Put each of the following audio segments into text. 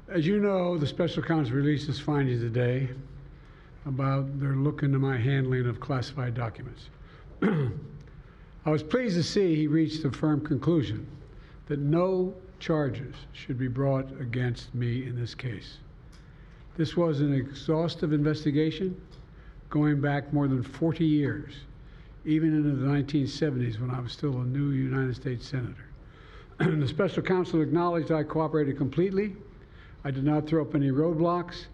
As you know, the special counsel released his findings today about their look into my handling of classified documents. I was pleased to see he reached a firm conclusion that no charges should be brought against me in this case. This was an exhaustive investigation going back more than 40 years, even into the 1970s when I was still a new United States Senator. The special counsel acknowledged I cooperated completely. I did not throw up any roadblocks.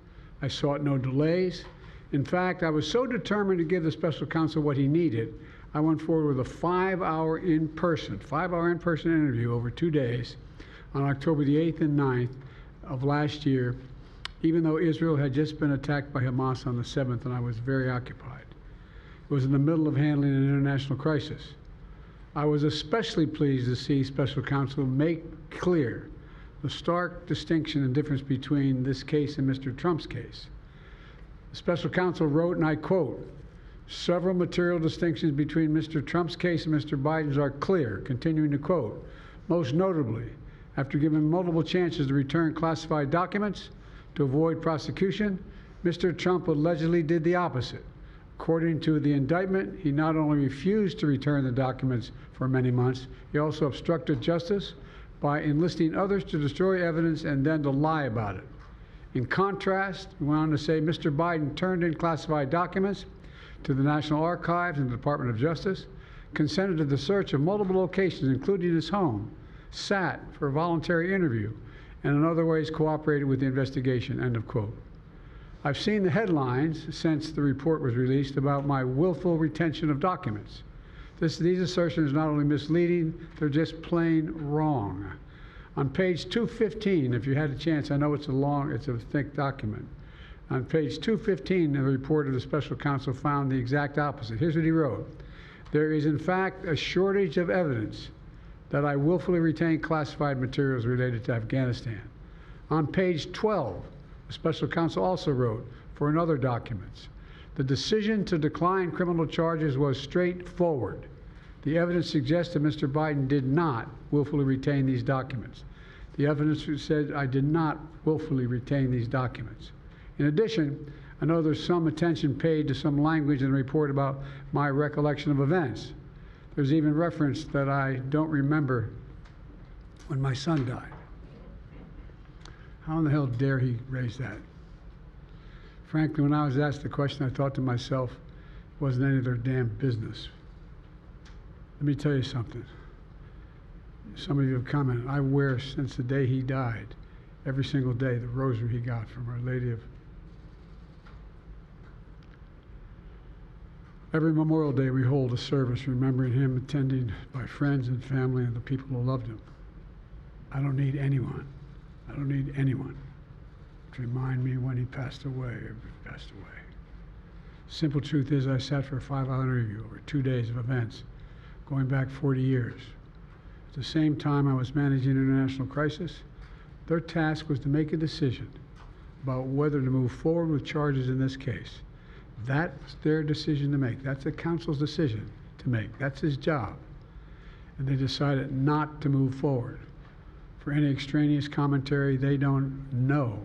I sought no delays. In fact, I was so determined to give the special counsel what he needed, I went forward with a 5-hour in-person interview over 2 days on October the 8th and 9th of last year, even though Israel had just been attacked by Hamas on the 7th and I was very occupied. It was in the middle of handling an international crisis. I was especially pleased to see special counsel make clear the stark distinction and difference between this case and Mr. Trump's case. The special counsel wrote, and I quote, "Several material distinctions between Mr. Trump's case and Mr. Biden's are clear," continuing to quote, "Most notably, after given multiple chances to return classified documents to avoid prosecution, Mr. Trump allegedly did the opposite. According to the indictment, he not only refused to return the documents for many months, he also obstructed justice by enlisting others to destroy evidence and then to lie about it. In contrast," we went on to say, "Mr. Biden turned in classified documents to the National Archives and the Department of Justice, consented to the search of multiple locations, including his home, sat for a voluntary interview, and in other ways cooperated with the investigation," end of quote. I've seen the headlines since the report was released about my willful retention of documents. These assertions are not only misleading, they're just plain wrong. On page 215, if you had a chance, I know it's a thick document. On page 215, the report of the special counsel found the exact opposite. Here's what he wrote. "There is in fact a shortage of evidence that I willfully retained classified materials related to Afghanistan." On page 12, the special counsel also wrote for another document, "The decision to decline criminal charges was straightforward. The evidence suggests that Mr. Biden did not willfully retain these documents. The evidence said I did not willfully retain these documents. In addition, I know there's some attention paid to some language in the report about my recollection of events. There's even reference that I don't remember when my son died. How in the hell dare he raise that? Frankly, when I was asked the question, I thought to myself, it wasn't any of their damn business. Let me tell you something. Some of you have commented, I wear since the day he died, every single day, the rosary he got from Our Lady of... Every Memorial Day we hold a service remembering him, attended by friends and family and the people who loved him. I don't need anyone to remind me when he passed away or passed away. Simple truth is I sat for a 5-hour interview over 2 days of events going back 40 years. At the same time I was managing an international crisis, their task was to make a decision about whether to move forward with charges in this case. That's their decision to make. That's the counsel's decision to make. That's his job. And they decided not to move forward. For any extraneous commentary, they don't know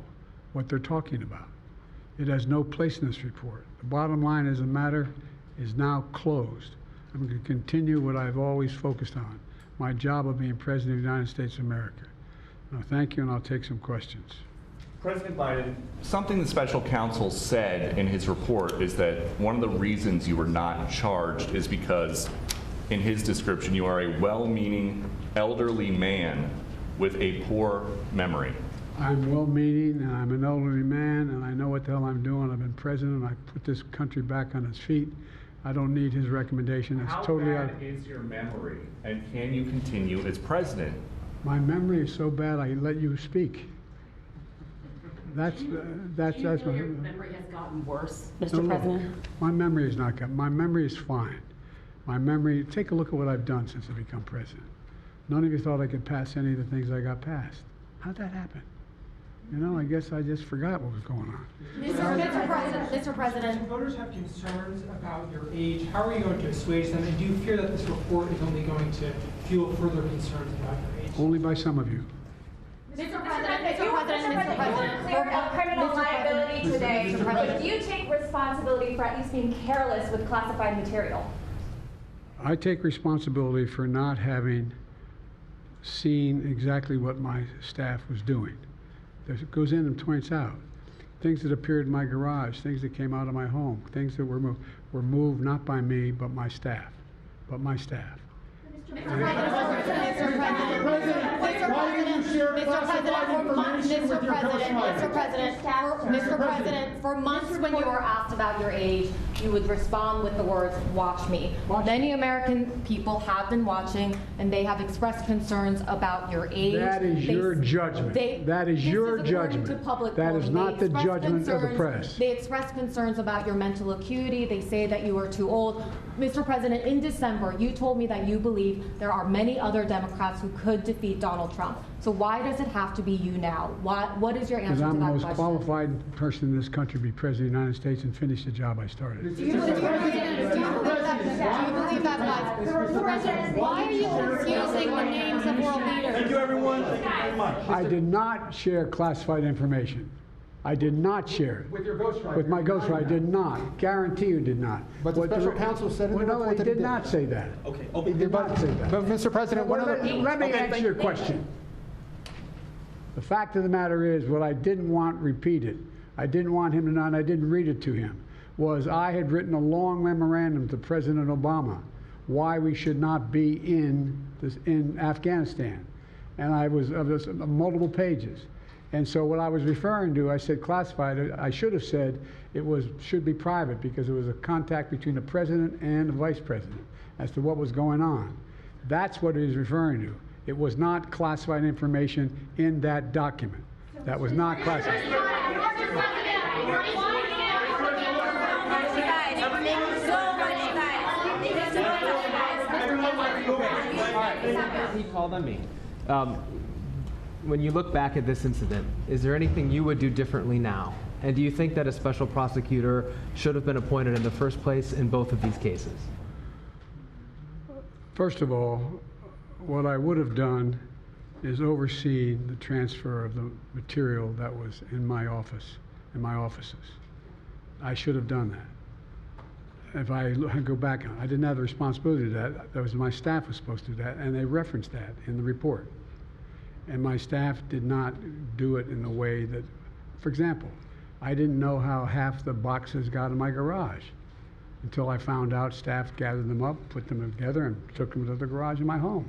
what they're talking about. It has no place in this report. The bottom line is the matter is now closed. I'm going to continue what I've always focused on, my job of being President of the United States of America. Now, thank you, and I'll take some questions. President Biden, something the special counsel said in his report is that one of the reasons you were not charged is because, in his description, you are a well-meaning elderly man with a poor memory. I'm well-meaning, and I'm an elderly man, and I know what the hell I'm doing. I've been president. I put this country back on its feet. I don't need his recommendation. It's totally How bad is your memory, and can you continue as president? My memory is so bad I let you speak. That's your memory has gotten worse, Mr. President? My memory has not gotten. My memory is fine. My memory. Take a look at what I've done since I become president. None of you thought I could pass any of the things I got passed. How'd that happen? You know, I guess I just forgot what was going on. Mr. President. Voters have concerns about your age. How are you going to assuage them? And do you fear that this report is only going to fuel further concerns about your age? Only by some of you. Mr. President, Mr. President, cleared up criminal liability today. But do you take responsibility for at least being careless with classified material? I take responsibility for not having seen exactly what my staff was doing. It goes in and points out things that appeared in my garage, things that came out of my home, things that were moved not by me, but my staff. Mr. President, for months when you were asked about your age, you would respond with the words, "Watch me." Many American people have been watching, and they have expressed concerns about your age. That is your judgment. That is your judgment. That is not the judgment of the press. They express concerns about your mental acuity. They say that you are too old. Mr. President, in December, you told me that you believe there are many other Democrats who could defeat Donald Trump. So why does it have to be you now? What is your answer to that question? Because I'm the most qualified person in this country to be President of the United States and finish the job I started. Do you believe that, guys? Mr. President, why are you confusing the names of world leaders? Thank you, everyone. Thank you very much. I did not share classified information. I did not share it. With your ghostwriter. With my ghostwriter, I did not. Guarantee you did not. But the What special counsel said in the Well, no, report he that he did did. not say that. Okay. He did not say that. But Mr. President, one Well, other. let me answer your question. The fact of the matter is, what I didn't want repeated, I didn't want him to know, and I didn't read it to him, was I had written a long memorandum to President Obama why we should not be in Afghanistan. And I was of this multiple pages. And so what I was referring to, I said classified. I should have said should be private, because it was a contact between the president and the vice president as to what was going on. That's what he was referring to. It was not classified information in that document. That was not classified. He called on me. When you look back at this incident, is there anything you would do differently now? And do you think that a special prosecutor should have been appointed in the first place in both of these cases? First of all, what I would have done is oversee the transfer of the material that was in my office, in my offices. I should have done that. If I go back, I didn't have the responsibility to do that. That was my staff was supposed to do that, and they referenced that in the report. And my staff did not do it in the way that, for example, I didn't know how half the boxes got in my garage until I found out staff gathered them up, put them together, and took them to the garage in my home.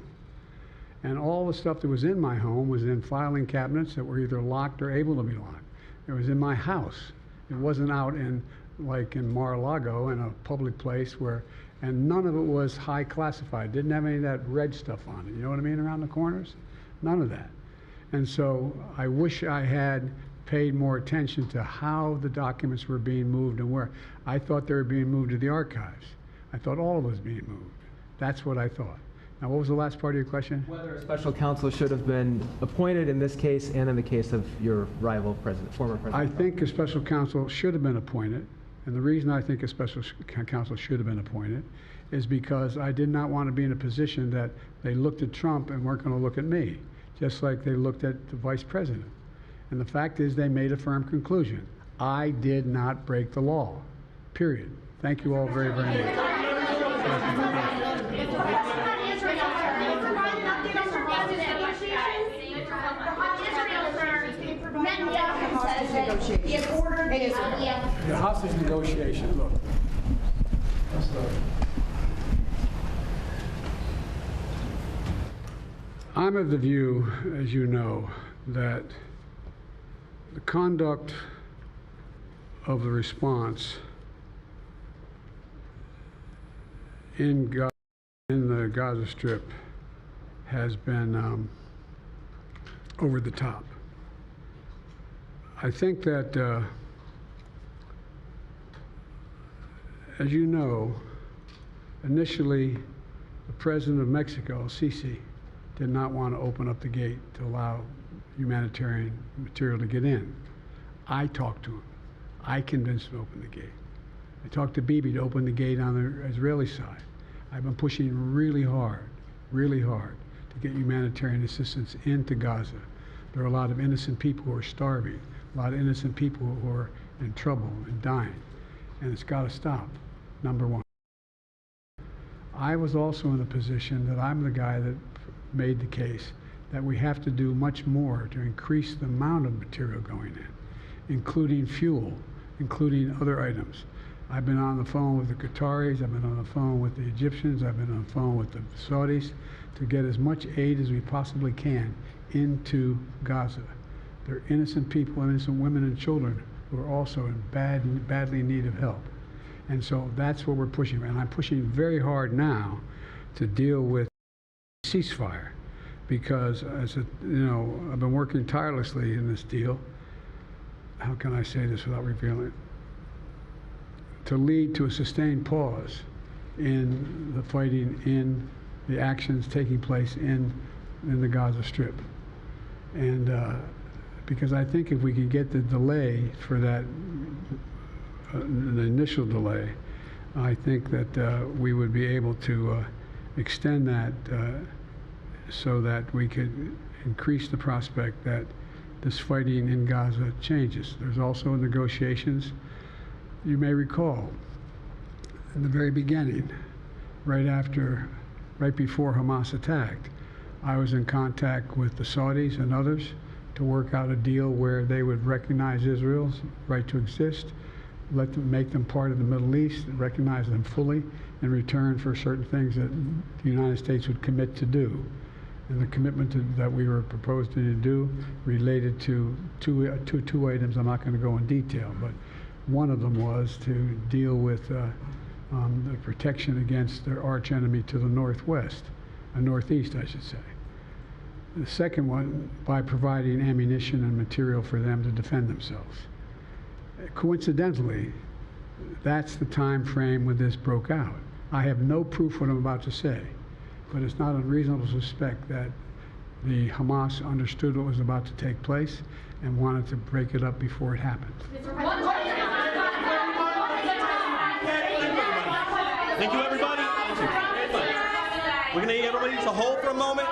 And all the stuff that was in my home was in filing cabinets that were either locked or able to be locked. It was in my house. It wasn't out in, like in Mar-a-Lago, in a public place and none of it was high classified. Didn't have any of that red stuff on it. You know what I mean, around the corners? None of that. And so I wish I had paid more attention to how the documents were being moved and where. I thought they were being moved to the archives. I thought all of it was being moved. That's what I thought. Now, what was the last part of your question? Whether a special counsel should have been appointed in this case and in the case of your rival president, former president. I think a special counsel should have been appointed. And the reason I think a special counsel should have been appointed is because I did not want to be in a position that they looked at Trump and weren't going to look at me, just like they looked at the vice president. And the fact is, they made a firm conclusion. I did not break the law, period. Thank you all very, very much. The hostage negotiation, look. I'm of the view, as you know, that the conduct of the response in the Gaza Strip has been over the top. I think that, as you know, initially the president of Mexico, Sisi, did not want to open up the gate to allow humanitarian material to get in. I talked to him. I convinced him to open the gate. I talked to Bibi to open the gate on the Israeli side. I've been pushing really hard to get humanitarian assistance into Gaza. There are a lot of innocent people who are starving, a lot of innocent people who are in trouble and dying, and it's got to stop, number one. I was also in the position that I'm the guy that made the case that we have to do much more to increase the amount of material going in, including fuel, including other items. I've been on the phone with the Qataris, I've been on the phone with the Egyptians, I've been on the phone with the Saudis to get as much aid as we possibly can into Gaza. There are innocent people, innocent women and children who are also in badly in need of help. And so that's what we're pushing. And I'm pushing very hard now to deal with ceasefire because, I've been working tirelessly in this deal. How can I say this without revealing it? To lead to a sustained pause in the fighting, in the actions taking place in the Gaza Strip. And because I think if we could get the delay for that, the initial delay, I think that we would be able to extend that so that we could increase the prospect that this fighting in Gaza changes. There's also negotiations. You may recall, in the very beginning, right before Hamas attacked, I was in contact with the Saudis and others to work out a deal where they would recognize Israel's right to exist, make them part of the Middle East, recognize them fully in return for certain things that the United States would commit to do. And the commitment that we were proposing to do related to two items. I'm not going to go in detail, but one of them was to deal with the protection against their arch enemy to the northwest, northeast, I should say. The second one, by providing ammunition and material for them to defend themselves. Coincidentally, that's the time frame when this broke out. I have no proof what I'm about to say, but it's not unreasonable to suspect that the Hamas understood what was about to take place and wanted to break it up before it happened. Thank you, everybody. We're going to need everybody to hold for a moment.